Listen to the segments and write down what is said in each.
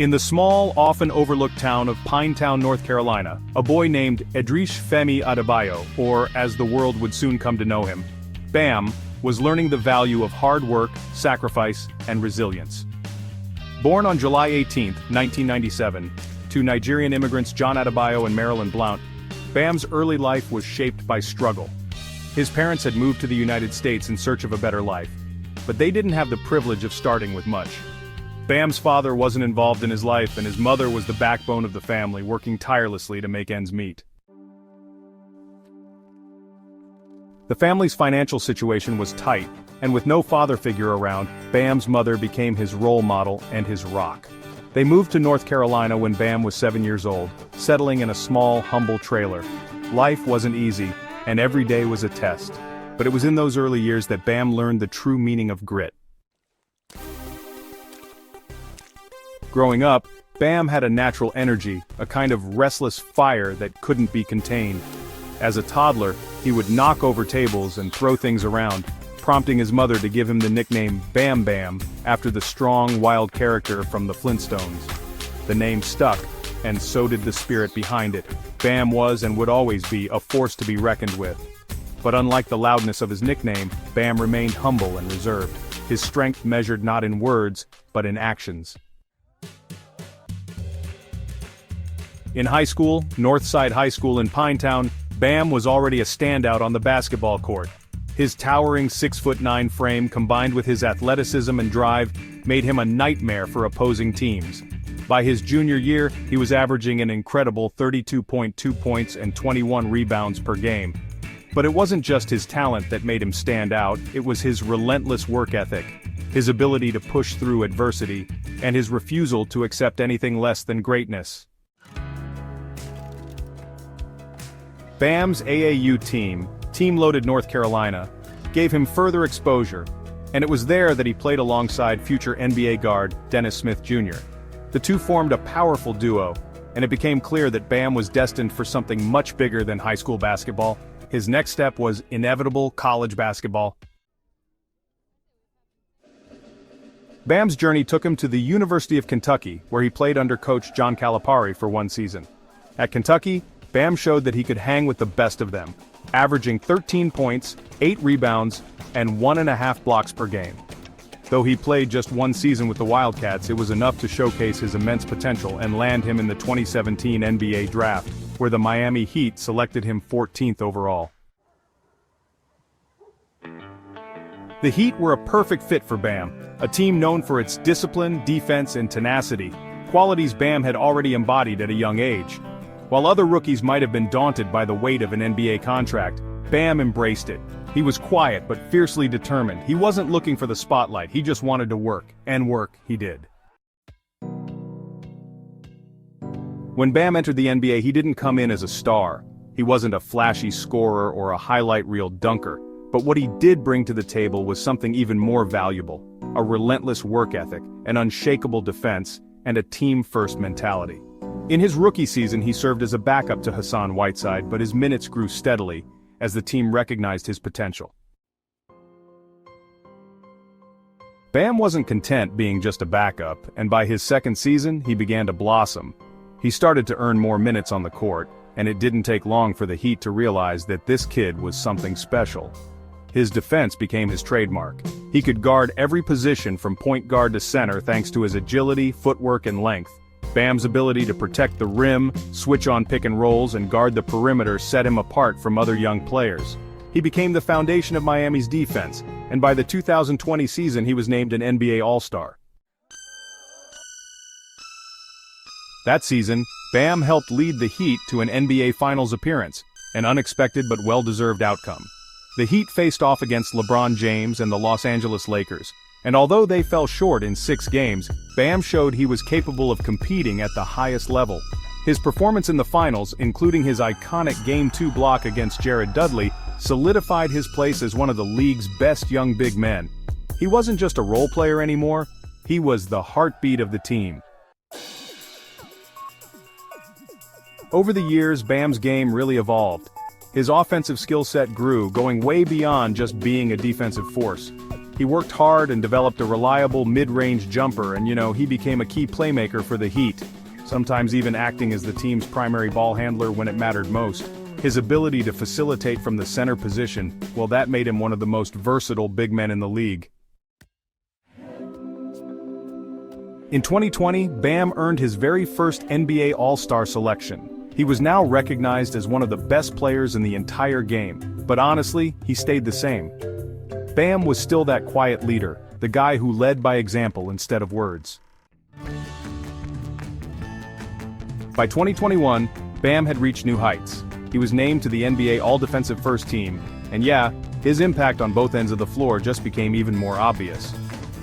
In the small, often overlooked town of Pinetown, North Carolina, a boy named Femi Adebayo, or as the world would soon come to know him, Bam, was learning the value of hard work, sacrifice, and resilience. Born on July 18, 1997, to Nigerian immigrants John Adebayo and Merlin Stump, Bam's early life was shaped by struggle. His parents had moved to the United States in search of a better life, but they didn't have the privilege of starting with much. Bam's father wasn't involved in his life, and his mother was the backbone of the family, working tirelessly to make ends meet. The family's financial situation was tight, and with no father figure around, Bam's mother became his role model and his rock. They moved to North Carolina when Bam was 7 years old, settling in a small, humble trailer. Life wasn't easy, and every day was a test. But it was in those early years that Bam learned the true meaning of grit. Growing up, Bam had a natural energy, a kind of restless fire that couldn't be contained. As a toddler, he would knock over tables and throw things around, prompting his mother to give him the nickname Bam Bam, after the strong, wild character from the Flintstones. The name stuck, and so did the spirit behind it. Bam was and would always be a force to be reckoned with. But unlike the loudness of his nickname, Bam remained humble and reserved. His strength measured not in words, but in actions. In high school, Northside High School in Pinetown, Bam was already a standout on the basketball court. His towering 6'9" frame combined with his athleticism and drive made him a nightmare for opposing teams. By his junior year, he was averaging an incredible 32.2 points and 21 rebounds per game. But it wasn't just his talent that made him stand out, it was his relentless work ethic, his ability to push through adversity, and his refusal to accept anything less than greatness. Bam's AAU team, Team Loaded North Carolina, gave him further exposure, and it was there that he played alongside future NBA guard Dennis Smith Jr. The two formed a powerful duo, and it became clear that Bam was destined for something much bigger than high school basketball. His next step was inevitable college basketball. Bam's journey took him to the University of Kentucky, where he played under coach John Calipari for one season. At Kentucky, Bam showed that he could hang with the best of them, averaging 13 points, 8 rebounds, and 1.5 blocks per game. Though he played just one season with the Wildcats, it was enough to showcase his immense potential and land him in the 2017 NBA Draft, where the Miami Heat selected him 14th overall. The Heat were a perfect fit for Bam, a team known for its discipline, defense, and tenacity, qualities Bam had already embodied at a young age. While other rookies might have been daunted by the weight of an NBA contract, Bam embraced it. He was quiet but fiercely determined. He wasn't looking for the spotlight, he just wanted to work, and work he did. When Bam entered the NBA, he didn't come in as a star. He wasn't a flashy scorer or a highlight reel dunker, but what he did bring to the table was something even more valuable: a relentless work ethic, an unshakable defense, and a team-first mentality. In his rookie season, he served as a backup to Hassan Whiteside, but his minutes grew steadily as the team recognized his potential. Bam wasn't content being just a backup, and by his second season, he began to blossom. He started to earn more minutes on the court, and it didn't take long for the Heat to realize that this kid was something special. His defense became his trademark. He could guard every position from point guard to center thanks to his agility, footwork, and length. Bam's ability to protect the rim, switch on pick and rolls, and guard the perimeter set him apart from other young players. He became the foundation of Miami's defense, and by the 2020 season he was named an NBA All-Star. That season, Bam helped lead the Heat to an NBA Finals appearance, an unexpected but well-deserved outcome. The Heat faced off against LeBron James and the Los Angeles Lakers, and although they fell short in 6 games, Bam showed he was capable of competing at the highest level. His performance in the finals, including his iconic Game 2 block against Jared Dudley, solidified his place as one of the league's best young big men. He wasn't just a role player anymore, he was the heartbeat of the team. Over the years, Bam's game really evolved. His offensive skill set grew, going way beyond just being a defensive force. He worked hard and developed a reliable mid-range jumper, and he became a key playmaker for the Heat, sometimes even acting as the team's primary ball handler when it mattered most. His ability to facilitate from the center position, well, that made him one of the most versatile big men in the league. In 2020, Bam earned his very first NBA All-Star selection. He was now recognized as one of the best players in the entire game, but honestly, he stayed the same. Bam was still that quiet leader, the guy who led by example instead of words. By 2021, Bam had reached new heights. He was named to the NBA All-Defensive First Team, and yeah, his impact on both ends of the floor just became even more obvious.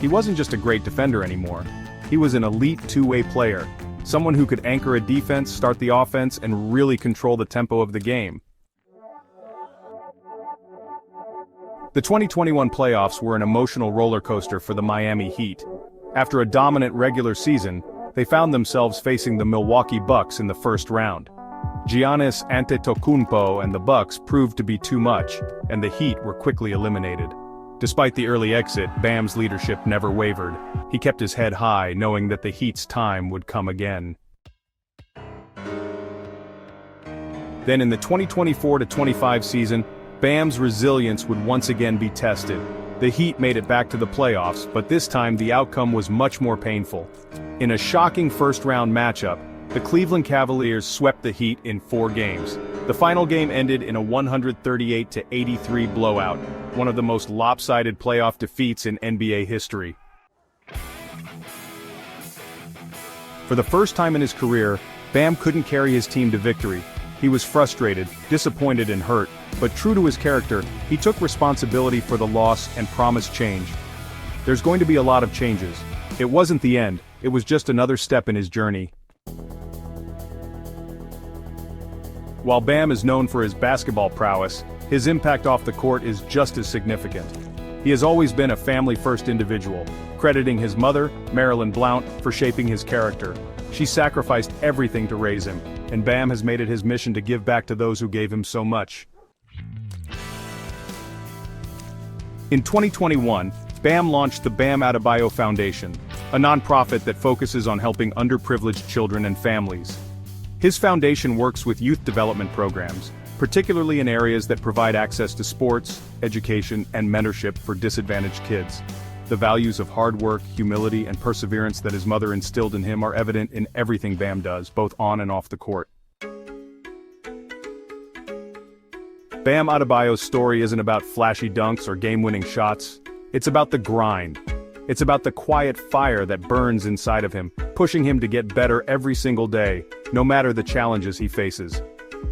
He wasn't just a great defender anymore. He was an elite two-way player, someone who could anchor a defense, start the offense, and really control the tempo of the game. The 2021 playoffs were an emotional roller coaster for the Miami Heat. After a dominant regular season, they found themselves facing the Milwaukee Bucks in the first round. Giannis Antetokounmpo and the Bucks proved to be too much, and the Heat were quickly eliminated. Despite the early exit, Bam's leadership never wavered. He kept his head high, knowing that the Heat's time would come again. Then in the 2024-25 season, Bam's resilience would once again be tested. The Heat made it back to the playoffs, but this time the outcome was much more painful. In a shocking first-round matchup, the Cleveland Cavaliers swept the Heat in 4 games. The final game ended in a 138-83 blowout, one of the most lopsided playoff defeats in NBA history. For the first time in his career, Bam couldn't carry his team to victory. He was frustrated, disappointed, and hurt, but true to his character, he took responsibility for the loss and promised change. There's going to be a lot of changes. It wasn't the end, it was just another step in his journey. While Bam is known for his basketball prowess, his impact off the court is just as significant. He has always been a family-first individual, crediting his mother, Merlin Stump, for shaping his character. She sacrificed everything to raise him, and Bam has made it his mission to give back to those who gave him so much. In 2021, Bam launched the Bam Adebayo Foundation, a nonprofit that focuses on helping underprivileged children and families. His foundation works with youth development programs, particularly in areas that provide access to sports, education, and mentorship for disadvantaged kids. The values of hard work, humility, and perseverance that his mother instilled in him are evident in everything Bam does, both on and off the court. Bam Adebayo's story isn't about flashy dunks or game-winning shots. It's about the grind. It's about the quiet fire that burns inside of him, pushing him to get better every single day, no matter the challenges he faces.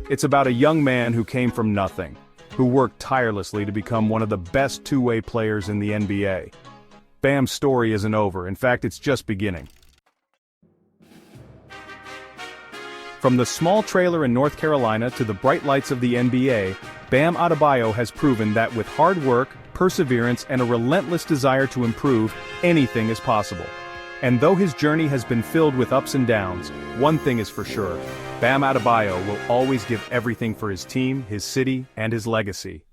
It's about a young man who came from nothing, who worked tirelessly to become one of the best two-way players in the NBA. Bam's story isn't over, in fact it's just beginning. From the small trailer in North Carolina to the bright lights of the NBA, Bam Adebayo has proven that with hard work, perseverance, and a relentless desire to improve, anything is possible. And though his journey has been filled with ups and downs, one thing is for sure: Bam Adebayo will always give everything for his team, his city, and his legacy.